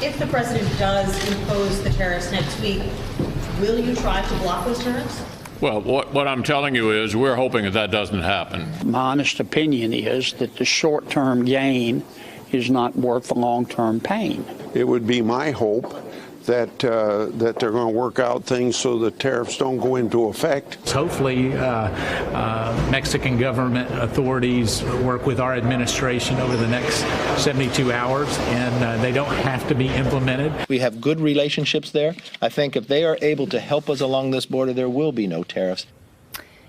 if the president does impose the tariffs next week, will you try to block those tariffs? Well, what I'm telling you is we're hoping that that doesn't happen. My honest opinion is that the short-term gain is not worth the long-term pain. It would be my hope that that they're going to work out things so the tariffs don't go into effect. Hopefully, Mexican government authorities work with our administration over the next 72 hours, and they don't have to be implemented. We have good relationships there. I think if they are able to help us along this border, there will be no tariffs.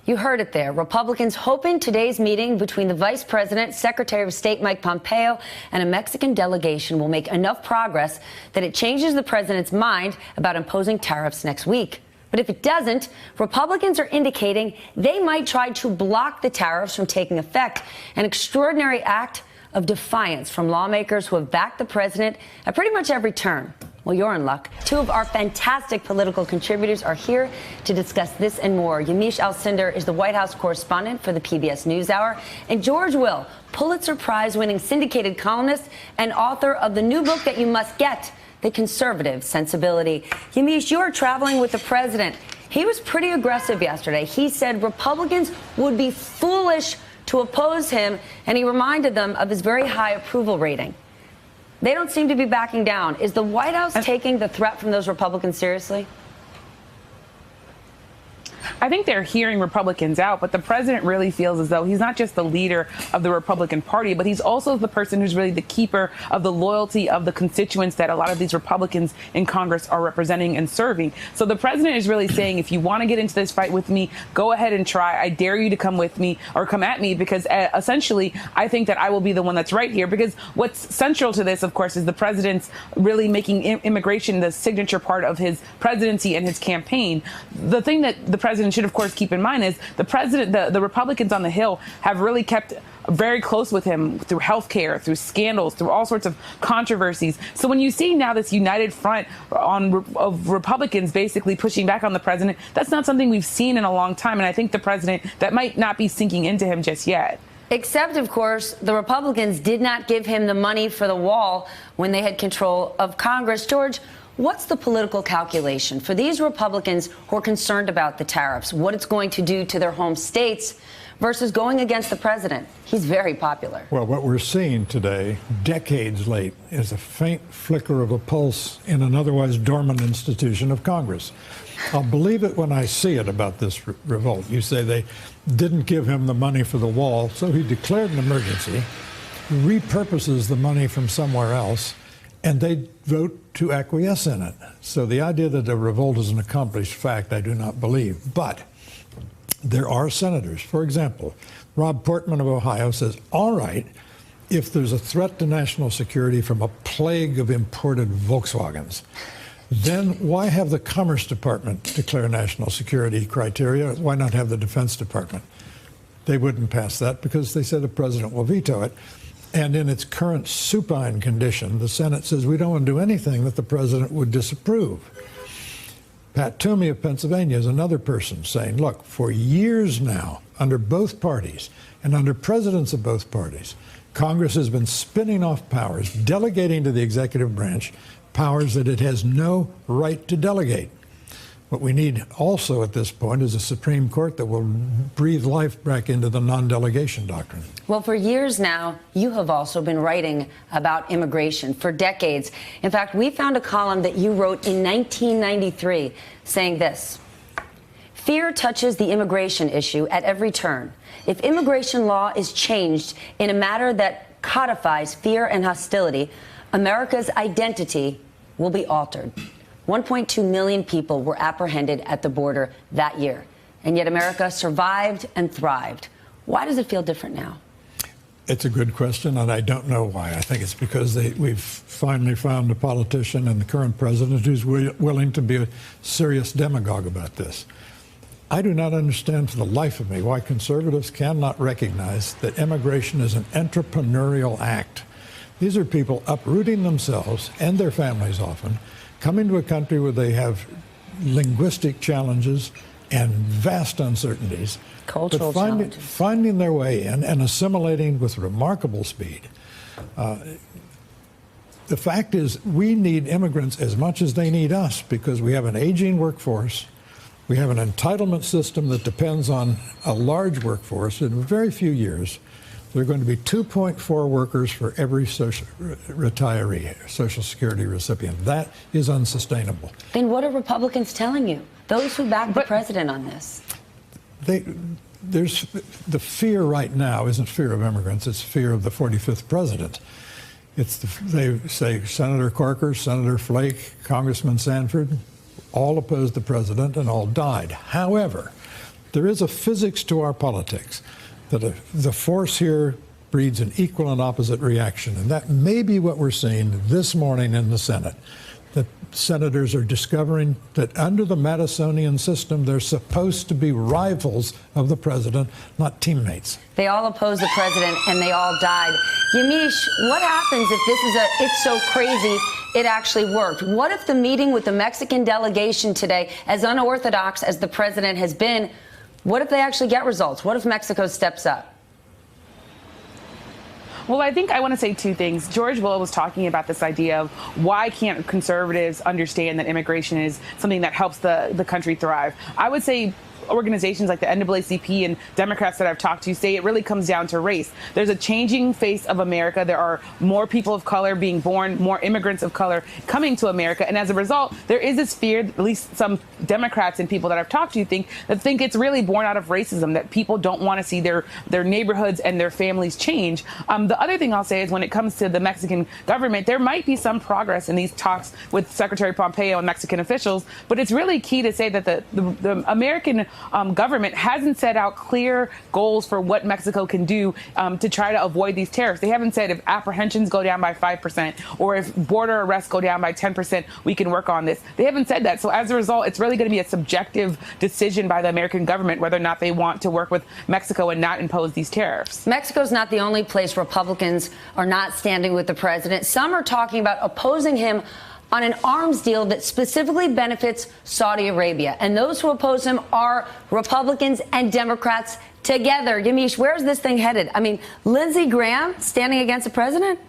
You heard it there. Republicans hoping today's meeting between the Vice President, Secretary of State Mike Pompeo, and a Mexican delegation will make enough progress that it changes the president's mind about imposing tariffs next week. But if it doesn't, Republicans are indicating they might try to block the tariffs from taking effect, an extraordinary act of defiance from lawmakers who have backed the president at pretty much every turn. Well, you're in luck. Two of our fantastic political contributors are here to discuss this and more. Yamiche Alcindor is the White House correspondent for the PBS NewsHour, and George Will, Pulitzer Prize-winning syndicated columnist and author of the new book that you must get, The Conservative Sensibility. Yamiche, you are traveling with the president. He was pretty aggressive yesterday. He said Republicans would be foolish to oppose him, and he reminded them of his very high approval rating. They don't seem to be backing down. Is the White House taking the threat from those Republicans seriously? I think they're hearing Republicans out, but the president really feels as though he's not just the leader of the Republican Party, but he's also the person who's really the keeper of the loyalty of the constituents that a lot of these Republicans in Congress are representing and serving. So the president is really saying, if you want to get into this fight with me, go ahead and try. I dare you to come with me or come at me, because essentially I think that I will be the one that's right here. Because what's central to this, of course, is the president's really making immigration the signature part of his presidency and his campaign. The thing that the president should, of course, keep in mind is the Republicans on the Hill have really kept very close with him through health care, through scandals, through all sorts of controversies. So when you see now this united front of Republicans basically pushing back on the president, that's not something we've seen in a long time. And I think the president, that might not be sinking into him just yet. Except, of course, the Republicans did not give him the money for the wall when they had control of Congress. George, what's the political calculation for these Republicans who are concerned about the tariffs, what it's going to do to their home states versus going against the president? He's very popular. Well, what we're seeing today, decades late, is a faint flicker of a pulse in an otherwise dormant institution of Congress. I'll believe it when I see it about this revolt. You say they didn't give him the money for the wall, so he declared an emergency, repurposes the money from somewhere else, and they vote to acquiesce in it. So the idea that a revolt is an accomplished fact, I do not believe. But there are senators. For example, Rob Portman of Ohio says, all right, if there's a threat to national security from a plague of imported Volkswagens, then why have the Commerce Department declare national security criteria? Why not have the Defense Department? They wouldn't pass that because they said the president will veto it. And in its current supine condition, the Senate says we don't want to do anything that the president would disapprove. Pat Toomey of Pennsylvania is another person saying, look, for years now, under both parties and under presidents of both parties, Congress has been spinning off powers, delegating to the executive branch powers that it has no right to delegate. What we need also at this point is a Supreme Court that will breathe life back into the non-delegation doctrine. Well, for years now, you have also been writing about immigration for decades. In fact, we found a column that you wrote in 1993 saying this: fear touches the immigration issue at every turn. If immigration law is changed in a manner that codifies fear and hostility, America's identity will be altered. 1.2 million people were apprehended at the border that year, and yet America survived and thrived. Why does it feel different now? It's a good question, and I don't know why. I think it's because we've finally found a politician and the current president who's willing to be a serious demagogue about this. I do not understand for the life of me why conservatives cannot recognize that immigration is an entrepreneurial act. These are people uprooting themselves and their families often, coming to a country where they have linguistic challenges and vast uncertainties, cultural but finding their way in and assimilating with remarkable speed. the fact is, we need immigrants as much as they need us because we have an aging workforce. We have an entitlement system that depends on a large workforce. In very few years, there are going to be 2.4 workers for every retiree, Social Security recipient. That is unsustainable. Then what are Republicans telling you? Those who back the president on this. There's the fear right now isn't fear of immigrants, it's fear of the 45th president. They say Senator Corker, Senator Flake, Congressman Sanford, all opposed the president and all died. However, there is a physics to our politics that the force here breeds an equal and opposite reaction. And that may be what we're seeing this morning in the Senate. That senators are discovering that under the Madisonian system, they're supposed to be rivals of the president, not teammates. They all oppose the president and they all died. Yamiche, what happens if this is it's so crazy it actually worked? What if the meeting with the Mexican delegation today, as unorthodox as the president has been, what if they actually get results? What if Mexico steps up? Well, I think I want to say two things. George Will was talking about this idea of why can't conservatives understand that immigration is something that helps the country thrive. I would say organizations like the NAACP and Democrats that I've talked to say it really comes down to race. There's a changing face of America. There are more people of color being born, more immigrants of color coming to America. And as a result, there is this fear, at least some Democrats and people that I've talked to think it's really born out of racism, that people don't want to see their neighborhoods and their families change. The other thing I'll say is when it comes to the Mexican government, there might be some progress in these talks with Secretary Pompeo and Mexican officials, but it's really key to say that the American government hasn't set out clear goals for what Mexico can do to try to avoid these tariffs. They haven't said if apprehensions go down by 5% or if border arrests go down by 10%, we can work on this. They haven't said that. So as a result, it's really going to be a subjective decision by the American government whether or not they want to work with Mexico and not impose these tariffs. Mexico's not the only place Republicans are not standing with the president. Some are talking about opposing him on an arms deal that specifically benefits Saudi Arabia. And those who oppose him are Republicans and Democrats together. Yamiche, where's this thing headed? I mean, Lindsey Graham standing against the president?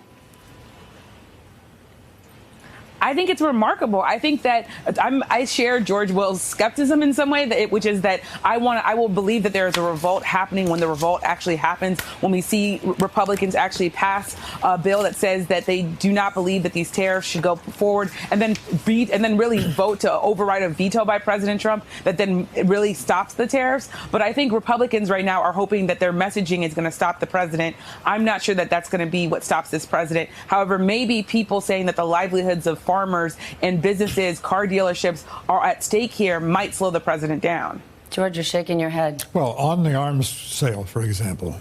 I think it's remarkable. I think that I share George Will's skepticism in some way, which is that I will believe that there is a revolt happening when the revolt actually happens, when we see Republicans actually pass a bill that says that they do not believe that these tariffs should go forward, and then really vote to override a veto by President Trump that then really stops the tariffs. But I think Republicans right now are hoping that their messaging is going to stop the president. I'm not sure that that's going to be what stops this president. However, maybe people saying that the livelihoods of farmers and businesses, car dealerships are at stake here might slow the president down. George, you're shaking your head. Well, on the arms sale, for example,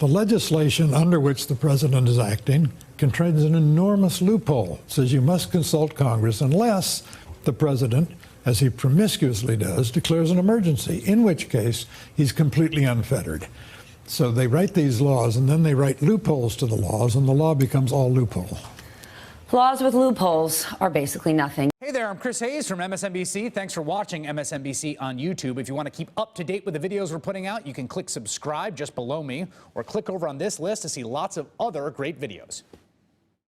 the legislation under which the president is acting contains an enormous loophole. It says you must consult Congress unless the president, as he promiscuously does, declares an emergency, in which case he's completely unfettered. So they write these laws and then they write loopholes to the laws, and the law becomes all loophole. Laws with loopholes are basically nothing. Hey there, I'm Chris Hayes from MSNBC. Thanks for watching MSNBC on YouTube. If you want to keep up to date with the videos we're putting out, you can click subscribe just below me or click over on this list to see lots of other great videos.